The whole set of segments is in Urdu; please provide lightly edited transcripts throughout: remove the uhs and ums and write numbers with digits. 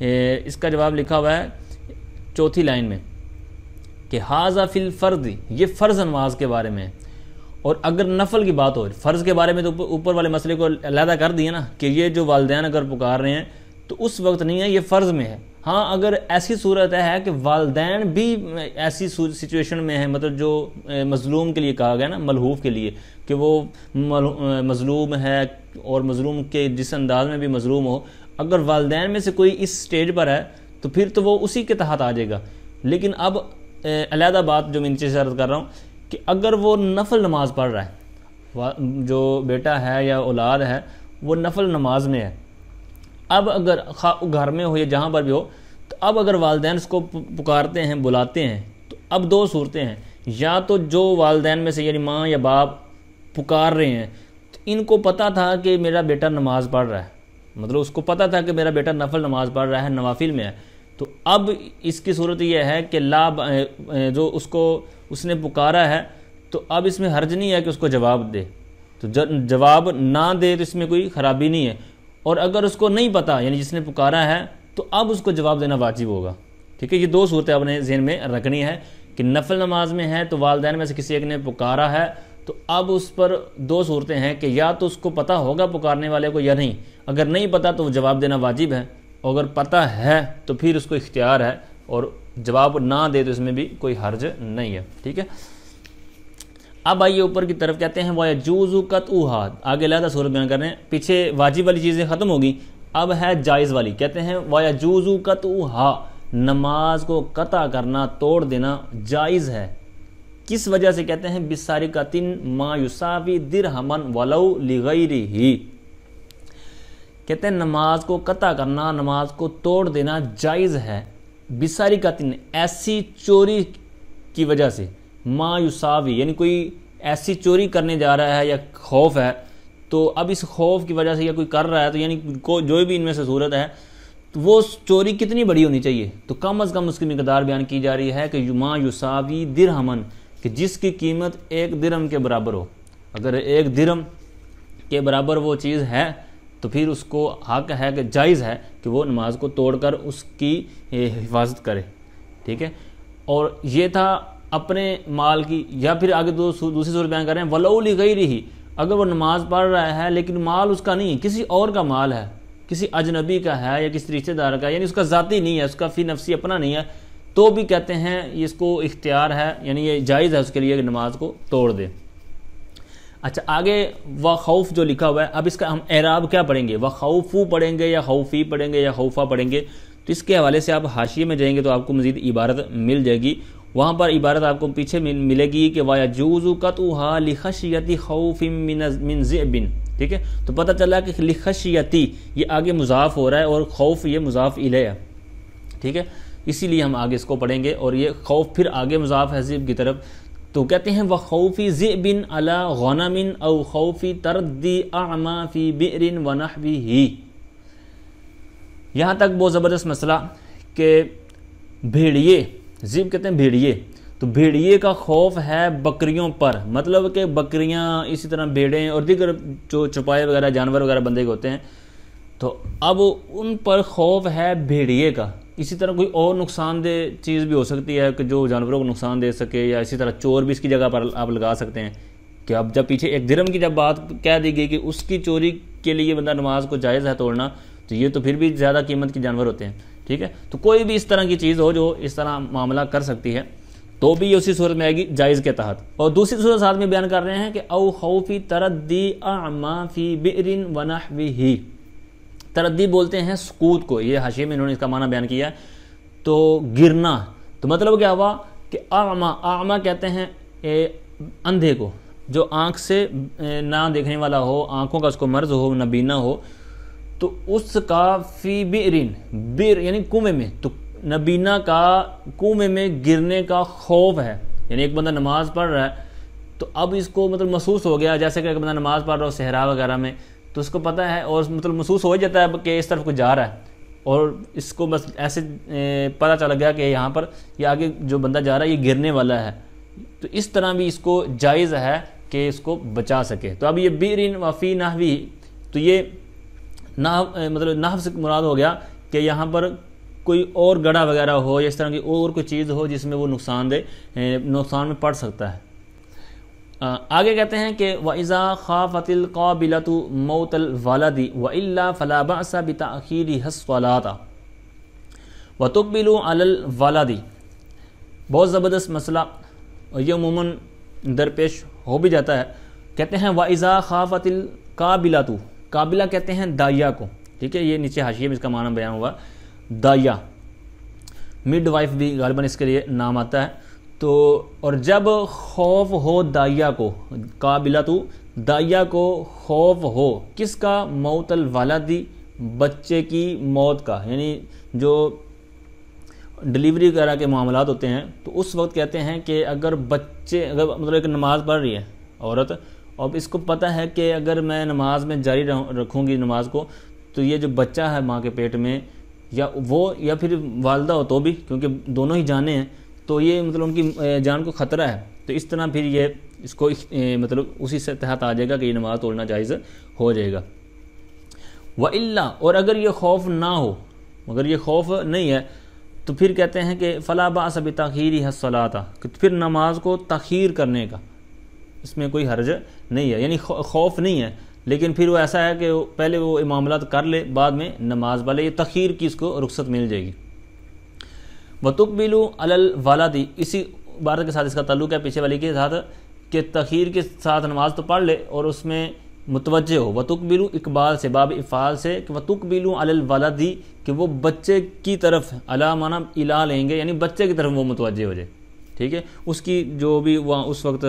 اس کا جواب لکھا ہوا ہے چوتھی لائن میں کہ ھذا فی الفرض، یہ فرض نماز کے بارے میں ہے، اور اگر نفل کی بات ہو، فرض کے بارے میں تو اوپر والے مسئلے کو علیحدہ کر دیا نا کہ یہ جو والدین اگر پکار رہے ہیں تو اس وقت نہیں ہے، یہ فرض میں ہے۔ ہاں اگر ایسی صورت ہے کہ والدین بھی ایسی سچویشن میں ہیں، مطلب جو مظلوم کے لیے کہا گیا نا، ملہوف کے لیے، کہ وہ مظلوم ہے اور مظلوم کے جس انداز میں بھی مظلوم ہو، اگر والدین میں سے کوئی اس سٹیج پر ہے تو پھر تو وہ اسی کے تحت آ جائے گا۔ لیکن اب علیحدہ بات جو میں نیچے سے عرض کر رہا ہوں کہ اگر وہ نفل نماز پڑھ رہا ہے، جو بیٹا ہے یا اولاد ہے وہ نفل نماز میں ہے، اب اگر گھر میں ہو یا جہاں پر بھی ہو، تو اب اگر والدین اس کو پکارتے ہیں، بلاتے ہیں، تو اب دو صورتیں ہیں، یا تو جو والدین میں سے یعنی ماں یا باپ پکار رہے ہیں تو ان کو پتہ تھا کہ میرا بیٹا نماز پڑھ رہا ہے، مطلب اس کو پتہ تھا کہ میرا بیٹا نفل نماز پڑھ رہا ہے، نوافل میں ہے، تو اب اس کی صورت یہ ہے کہ جو اس نے پکارا ہے تو اب اس میں حرج نہیں ہے کہ اس کو جواب دے، تو جواب نہ دے تو اس میں کوئی خرابی نہیں ہے، اور اگر اس کو نہیں پتہ یعنی جس نے پکارا ہے تو اب اس کو جواب دینا واجب ہوگا۔ ٹھیک ہے، یہ دو صورتیں اپنے ذہن میں رکھنی ہے کہ نفل نماز میں ہے تو والدین میں سے کسی ایک نے پکارا ہے تو اب اس پر دو صورتیں ہیں کہ یا تو اس کو پتہ ہوگا پکارنے والے کو یا نہیں، اگر نہیں پتہ تو وہ جواب دینا واجب ہے، اگر پتہ ہے تو پھر اس کو اختیار ہے، اور جواب نہ دے تو اس میں بھی کوئی حرج نہیں ہے۔ ٹھیک ہے، اب آئیے اوپر کی طرف، کہتے ہیں وَيَجُوزُ قَطْعُهَا، آگے علیحدہ صورت بیان کر رہے ہیں، پیچھے واجب والی چیزیں ختم ہوگی، اب ہے جائز والی، کہتے ہیں وَيَجُوزُ قَطْعُهَا، نماز کو قطع کرنا، توڑ دینا جائز ہے۔ کس وجہ سے؟ کہتے ہیں بِسَارِقَةٍ مَا يُسَاوِي دِرْهَمًا وَلَوْ لِغَيْرِهِ، کہتے ہیں نماز کو قطع کرنا، نماز کو توڑ دینا جائز ہے، بِسَارِقَةٍ ایسی چوری کی وجہ سے، ما یساوی یعنی کوئی ایسی چوری کرنے جا رہا ہے یا خوف ہے، تو اب اس خوف کی وجہ سے یا کوئی کر رہا ہے تو یعنی جو بھی ان میں سے صورت ہے تو وہ چوری کتنی بڑی ہونی چاہیے، تو کم از کم اس کی مقدار بیان کی جا رہی ہے کہ ما یساوی درہمن، کہ جس کی قیمت 1 درہم کے برابر ہو، اگر 1 درہم کے برابر وہ چیز ہے تو پھر اس کو حق ہے کہ جائز ہے کہ وہ نماز کو توڑ کر اس کی حفاظت کرے۔ ٹھیک ہے، اور یہ تھا اپنے مال کی، یا پھر آگے دوسری صورت بیان کر رہے ہیں وَلَوْ لِغَيْرِهِ، اگر وہ نماز پڑھ رہا ہے لیکن مال اس کا نہیں، کسی اور کا مال ہے، کسی اجنبی کا ہے یا کسی رشتہ دار کا، یعنی اس کا ذاتی نہیں ہے، اس کا فی نفسی اپنا نہیں ہے، تو بھی کہتے ہیں اس کو اختیار ہے، یعنی یہ جائز ہے اس کے لیے کہ نماز کو توڑ دے۔ اچھا آگے وخوف جو لکھا ہوا ہے، اب اس کا ہم اعراب کیا پڑھیں گے، وخوفو پڑھیں گے یا خوفی پڑھیں گے یا خوفا پڑھیں گے، تو اس کے حوالے سے آپ حاشیے میں جائیں گے تو آپ کو مزید عبارت مل جائے گی، وہاں پر عبارت آپ کو پیچھے ملے گی کہ وَيَجُوزُ قَطْعُهَا لِخَشْيَةِ خَوْفٍ مِّن ذِئْبٍ، ٹھیک ہے، تو پتہ چلا کہ لِخَشْيَةِ یہ آگے مضاف ہو رہا ہے اور خوف یہ مضاف الیہ ہے، ٹھیک ہے، اسی لیے ہم آگے اس کو پڑھیں گے، اور یہ خوف پھر آگے مضاف ہے ذئب کی طرف، تو کہتے ہیں وَخَوْفِ ذِئْبٍ عَلَى غَنَمٍ أَوْ خَوْفِ تَرَدِّ أَعْمَى فِي بِئْرٍ وَنَحْوِهِ، یہاں تک بہت زبردست مسئلہ کہ بھیڑیے، ذئب کہتے ہیں بھیڑیے، تو بھیڑیے کا خوف ہے بکریوں پر، مطلب کہ بکریاں اسی طرح بھیڑیں اور دیگر جو چوپائے وغیرہ جانور وغیرہ بندے کے ہوتے ہیں، تو اب ان پر خوف ہے بھیڑیے کا، اسی طرح کوئی اور نقصان دہ چیز بھی ہو سکتی ہے کہ جو جانوروں کو نقصان دے سکے، یا اسی طرح چور بھی اس کی جگہ پر آپ لگا سکتے ہیں کہ اب جب پیچھے 1 درہم کی جب بات کہہ دی گئی کہ اس کی چوری کے لیے بندہ نماز کو جائز ہے توڑنا، تو یہ تو پھر بھی زیادہ قیمت کے جانور ہوتے ہیں، ٹھیک ہے، تو کوئی بھی اس طرح کی چیز ہو جو اس طرح معاملہ کر سکتی ہے تو بھی اسی صورت میں آئے گی جائز کے تحت۔ اور دوسری صورت ساتھ میں بیان کر رہے ہیں کہ او خوفی تردی اعما فی بئر ونحوہ، تردی بولتے ہیں سکوت کو، یہ حاشیے میں انہوں نے اس کا معنی بیان کیا ہے، تو گرنا، تو مطلب کیا ہوا کہ اعما کہتے ہیں اندھے کو، جو آنکھ سے نہ دیکھنے والا ہو، آنکھوں کا اس کو مرض ہو، نابینا ہو، تو اس کا فی بئر یعنی کنویں میں، تو نابینا کا کنویں میں گرنے کا خوف ہے، یعنی ایک بندہ نماز پڑھ رہا ہے تو اب اس کو مطلب محسوس ہو گیا، جیسے کہ ایک بندہ نماز پڑھ رہا ہو صحرا وغیرہ میں، تو اس کو پتہ ہے اور مطلب محسوس ہو جاتا ہے کہ اس طرف کو جا رہا ہے، اور اس کو بس ایسے پتہ چل گیا کہ یہاں پر یہ آگے جو بندہ جا رہا ہے یہ گرنے والا ہے، تو اس طرح بھی اس کو جائز ہے کہ اس کو بچا سکے۔ تو اب یہ بئر وفی نحوی، تو یہ مطلب نحو سے مراد ہو گیا کہ یہاں پر کوئی اور گڑھا وغیرہ ہو یا اس طرح کی اور کوئی چیز ہو جس میں وہ نقصان میں پڑ سکتا ہے۔ آگے کہتے ہیں کہ وَإِذَا خَافَتِ الْقَابِلَةُ مَوْتَ الْوَلَدِ وَإِلَّا فَلَا بَأْسَ بِتَأْخِيرِهَا الصَّلَاةَ وَتُقْبِلُ عَلَى الْوَلَدِ۔ بہت زبردست مسئلہ، اور یہ عموماً درپیش ہو بھی جاتا ہے۔ کہتے ہیں وَإِذَا خَافَتِ الْقَابِلَةُ، قابلہ کہتے ہیں دائیا کو، ٹھیک ہے، یہ نیچے حاشیے میں اس کا معنی بیان ہوا، دائیا، مڈ وائف بھی غالباً اس کے لیے نام آتا ہے۔ تو اور جب خوف ہو دائیا کو، قابلۃ دائیا کو خوف ہو کس کا؟ موت الولدی، بچے کی موت کا، یعنی جو ڈلیوری وغیرہ کے معاملات ہوتے ہیں، تو اس وقت کہتے ہیں کہ اگر مطلب ایک نماز پڑھ رہی ہے عورت، اور اس کو پتہ ہے کہ اگر میں نماز میں جاری رکھوں گی نماز کو تو یہ جو بچہ ہے ماں کے پیٹ میں، یا وہ یا پھر والدہ ہو تو بھی، کیونکہ دونوں ہی جانیں ہیں، تو یہ مطلب ان کی جان کو خطرہ ہے، تو اس طرح پھر یہ اس کو مطلب اسی سے تحت آ جائے گا کہ یہ نماز توڑنا جائز ہو جائے گا۔ وَإِلَّا، اور اگر یہ خوف نہ ہو، اگر یہ خوف نہیں ہے، تو پھر کہتے ہیں کہ فَلَا بَأْسَ بِتَأْخِيرِهَا الصَّلَاةَ، کہ پھر نماز کو تاخیر کرنے کا اس میں کوئی حرج نہیں ہے، یعنی خوف نہیں ہے، لیکن پھر وہ ایسا ہے کہ پہلے وہ معاملات کر لے، بعد میں نماز پڑھ لے، یہ تاخیر کی اس کو رخصت مل جائے گی۔ وَتُقْبِلُ عَلَى الْوَلَدِ، اسی عبارت کے ساتھ اس کا تعلق ہے پیچھے والی کے ساتھ، کہ تاخیر کے ساتھ نماز تو پڑھ لے اور اس میں متوجہ ہو، وَتُقْبِلُ اقبال سے، باب افعال سے، کہ وَتُقْبِلُ عَلَى الْوَلَدِ، کہ وہ بچے کی طرف، علی معنی الا لیں گے، یعنی بچے کی طرف وہ متوجہ ہو جائے، ٹھیک ہے، اس کی جو بھی وہاں اس وقت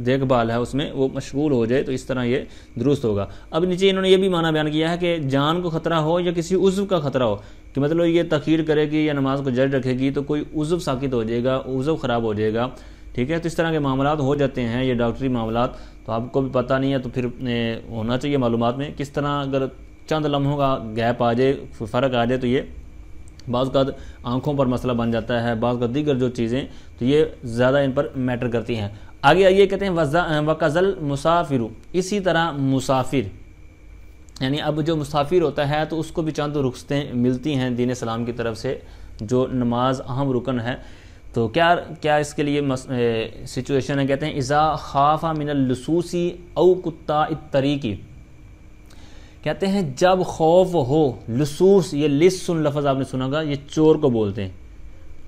دیکھ بھال ہے اس میں وہ مشغول ہو جائے، تو اس طرح یہ درست ہوگا۔ اب نیچے انہوں نے یہ بھی معنی بیان کیا ہے کہ جان کو خطرہ ہو یا کسی عضو کا خطرہ ہو، کہ مطلب یہ تاخیر کرے گی یا نماز کو جاری رکھے گی تو کوئی عضو ساقط ہو جائے گا، عضو خراب ہو جائے گا، ٹھیک ہے، تو اس طرح کے معاملات ہو جاتے ہیں، یہ ڈاکٹری معاملات، تو آپ کو بھی پتہ نہیں ہے تو پھر ہونا چاہیے معلومات میں، کس طرح اگر چند لمحوں کا گیپ آ جائے، فرق آ جائے، تو یہ بعض اوقات آنکھوں پر مسئلہ بن جاتا ہے، بعض اوقات دیگر جو چیزیں، تو یہ زیادہ ان پر میٹر کرتی ہیں۔ آگے آئیے کہتے ہیں وَقَزَل مُسَافِرُ، اسی طرح مسافر، یعنی اب جو مسافر ہوتا ہے تو اس کو بھی چند رخصتیں ملتی ہیں دین اسلام کی طرف سے، جو نماز اہم رکن ہے، تو کیا اس کے لیے سچویشن ہے؟ کہتے ہیں اذا خاف من اللصوص او قطاع الطریق، کہتے ہیں جب خوف ہو، لصوص، یہ لص لفظ آپ نے سنا ہوگا، یہ چور کو بولتے ہیں،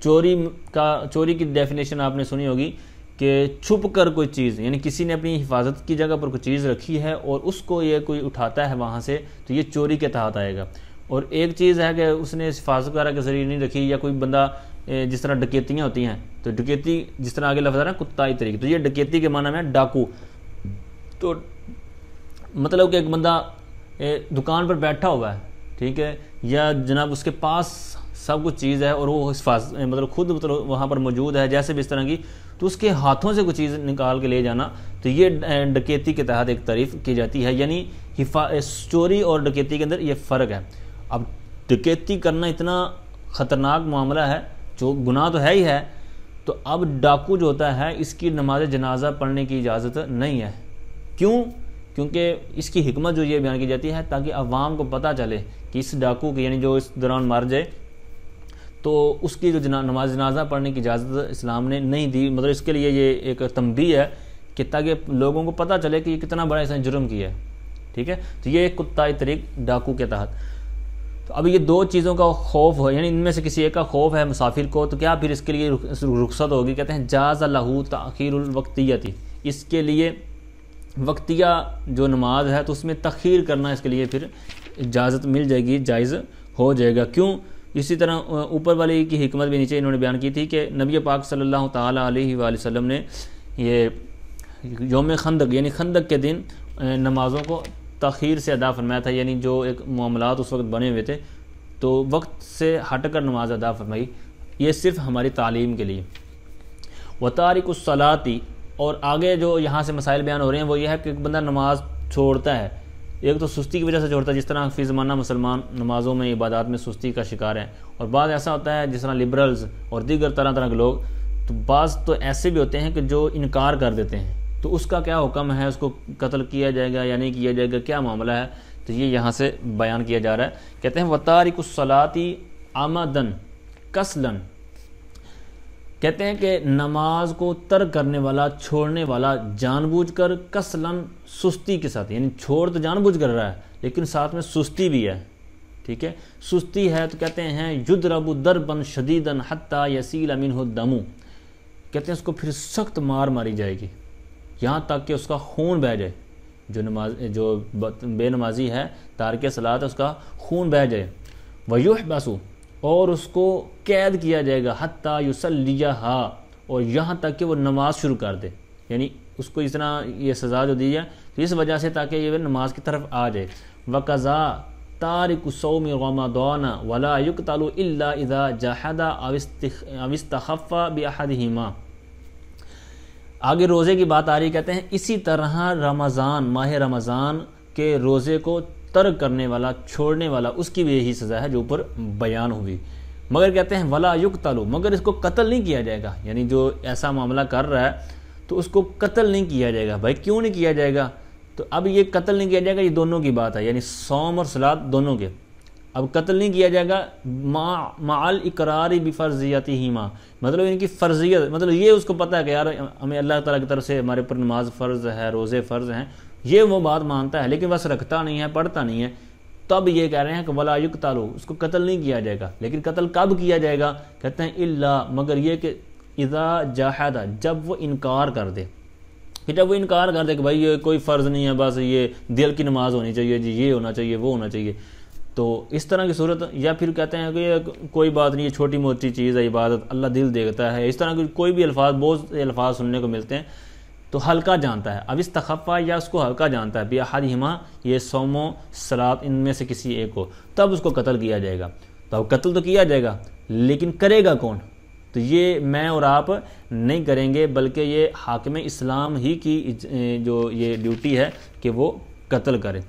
چوری کی ڈیفینیشن آپ نے سنی ہوگی کہ چھپ کر کوئی چیز، یعنی کسی نے اپنی حفاظت کی جگہ پر کوئی چیز رکھی ہے اور اس کو یہ کوئی اٹھاتا ہے وہاں سے، تو یہ چوری کے تحت آئے گا۔ اور ایک چیز ہے کہ اس نے حفاظت وغیرہ کے ذریعے نہیں رکھی، یا کوئی بندہ جس طرح ڈکیتیاں ہوتی ہیں، تو ڈکیتی جس طرح آگے لفظ ہے نا قطاعی طریق، تو یہ ڈکیتی کے معنی میں ڈاکو، تو مطلب کہ ایک بندہ دکان پر بیٹھا ہوا ہے، ٹھیک ہے، یا جناب اس کے پاس سب کچھ چیز ہے اور وہ مطلب خود مطلب وہاں پر موجود ہے، جیسے بھی اس طرح کی، تو اس کے ہاتھوں سے کوئی چیز نکال کے لے جانا، تو یہ ڈکیتی کے تحت ایک تعریف کی جاتی ہے، یعنی چوری اور ڈکیتی کے اندر یہ فرق ہے۔ اب ڈکیتی کرنا اتنا خطرناک معاملہ ہے، جو گناہ تو ہے ہی ہے، تو اب ڈاکو جو ہوتا ہے اس کی نماز جنازہ پڑھنے کی اجازت نہیں ہے۔ کیوں؟ کیونکہ اس کی حکمت جو یہ بیان کی جاتی ہے تاکہ عوام کو پتہ چلے کہ اس ڈاکو کی، یعنی جو اس دوران مر جائے، تو اس کی جو نماز جنازہ پڑھنے کی اجازت اسلام نے نہیں دی، مطلب اس کے لیے یہ ایک تنبیہ ہے کہ تاکہ لوگوں کو پتہ چلے کہ یہ کتنا بڑا اس نے جرم کیا ہے، ٹھیک ہے، تو یہ ایک قطاعی طریق ڈاکو کے تحت۔ تو اب یہ دو چیزوں کا خوف ہو، یعنی ان میں سے کسی ایک کا خوف ہے مسافر کو، تو کیا پھر اس کے لیے رخصت ہوگی؟ کہتے ہیں جاز لہ تاخیر الوقتیتی، اس کے لیے وقتیہ جو نماز ہے تو اس میں تاخیر کرنا اس کے لیے پھر اجازت مل جائے گی، جائز ہو جائے گا۔ کیوں؟ اسی طرح اوپر والی کی حکمت بھی نیچے انہوں نے بیان کی تھی کہ نبی پاک صلی اللہ تعالیٰ علیہ وآلہ وسلم نے یہ یوم خندق، یعنی خندق کے دن نمازوں کو تاخیر سے ادا فرمایا تھا، یعنی جو ایک معاملات اس وقت بنے ہوئے تھے تو وقت سے ہٹ کر نماز ادا فرمائی، یہ صرف ہماری تعلیم کے لیے۔ وَتَارِكُ الصَّلَاةِ، اور آگے جو یہاں سے مسائل بیان ہو رہے ہیں وہ یہ ہے کہ ایک بندہ نماز چھوڑتا ہے، ایک تو سستی کی وجہ سے چھوڑتا ہے، جس طرح فی زمانہ مسلمان نمازوں میں عبادات میں سستی کا شکار ہیں، اور بعض ایسا ہوتا ہے جس طرح لبرلز اور دیگر طرح طرح کے لوگ، تو بعض تو ایسے بھی ہوتے ہیں کہ جو انکار کر دیتے ہیں، تو اس کا کیا حکم ہے؟ اس کو قتل کیا جائے گا یا نہیں کیا جائے گا؟ کیا معاملہ ہے؟ تو یہ یہاں سے بیان کیا جا رہا ہے۔ کہتے ہیں وَتَارِكُ الصَّلَاةِ عمدن کسلن، کہتے ہیں کہ نماز کو ترک کرنے والا، چھوڑنے والا جان بوجھ کر، کسلن سستی کے ساتھ، یعنی چھوڑ تو جان بوجھ کر رہا ہے لیکن ساتھ میں سستی بھی ہے، ٹھیک ہے، سستی ہے تو کہتے ہیں یضرب ضربا شدیدا حتی یسیل منہ الدم، کہتے ہیں اس کو پھر سخت مار ماری جائے گی یہاں تک کہ اس کا خون بہہ جائے، جو بے نمازی ہے تارک صلاۃ ہے اس کا خون بہہ جائے، ویحبس، اور اس کو قید کیا جائے گا، حتی یصلیھا، اور یہاں تک کہ وہ نماز شروع کر دے، یعنی اس کو اس طرح یہ سزا جو دی ہے تو اس وجہ سے تاکہ یہ نماز کی طرف آ جائے۔ وقضا تارک صوم رمضان ولا یقتل الا اذا جحد او استخف باحدہما، آگے روزے کی بات آ رہی، کہتے ہیں اسی طرح رمضان، ماہ رمضان کے روزے کو ترک کرنے والا، چھوڑنے والا، اس کی بھی یہی سزا ہے جو اوپر بیان ہوئی، مگر کہتے ہیں ولا یقتل، مگر اس کو قتل نہیں کیا جائے گا، یعنی جو ایسا معاملہ کر رہا ہے تو اس کو قتل نہیں کیا جائے گا۔ بھائی کیوں نہیں کیا جائے گا؟ تو اب یہ قتل نہیں کیا جائے گا، یہ دونوں کی بات ہے، یعنی صوم اور صلاۃ دونوں کے، اب قتل نہیں کیا جائے گا مع الاقرار بفرضیتہما، مطلب ان کی فرضیت، مطلب یہ اس کو پتہ ہے کہ یار ہمیں اللہ تعالیٰ کی طرف سے ہمارے پر نماز فرض ہے، روزے فرض ہیں، یہ وہ بات مانتا ہے لیکن بس رکھتا نہیں ہے، پڑھتا نہیں ہے، تب یہ کہہ رہے ہیں کہ ولا یقتل، اس کو قتل نہیں کیا جائے گا، لیکن قتل کب کیا جائے گا؟ کہتے ہیں الا، مگر یہ کہ اذا جاحد، جب وہ انکار کر دے، کہ جب وہ انکار کر دے کہ بھائی یہ کوئی فرض نہیں ہے، بس یہ دل کی نماز ہونی چاہیے جی، یہ ہونا چاہیے، وہ ہونا چاہیے، تو اس طرح کی صورت، یا پھر کہتے ہیں کہ یہ کوئی بات نہیں، یہ چھوٹی موٹی چیز ہے، عبادت، اللہ دل دیکھتا ہے، اس طرح کے کوئی بھی الفاظ، بہت سے الفاظ سننے کو ملتے ہیں، تو ہلکا جانتا ہے، اب استخفا، یا اس کو ہلکا جانتا ہے، باحدہما، یہ صوم و صلاۃ ان میں سے کسی ایک کو، تب اس کو قتل کیا جائے گا۔ تو اب قتل تو کیا جائے گا لیکن کرے گا کون؟ تو یہ میں اور آپ نہیں کریں گے، بلکہ یہ حاکم اسلام ہی کی جو یہ ڈیوٹی ہے کہ وہ قتل کرے۔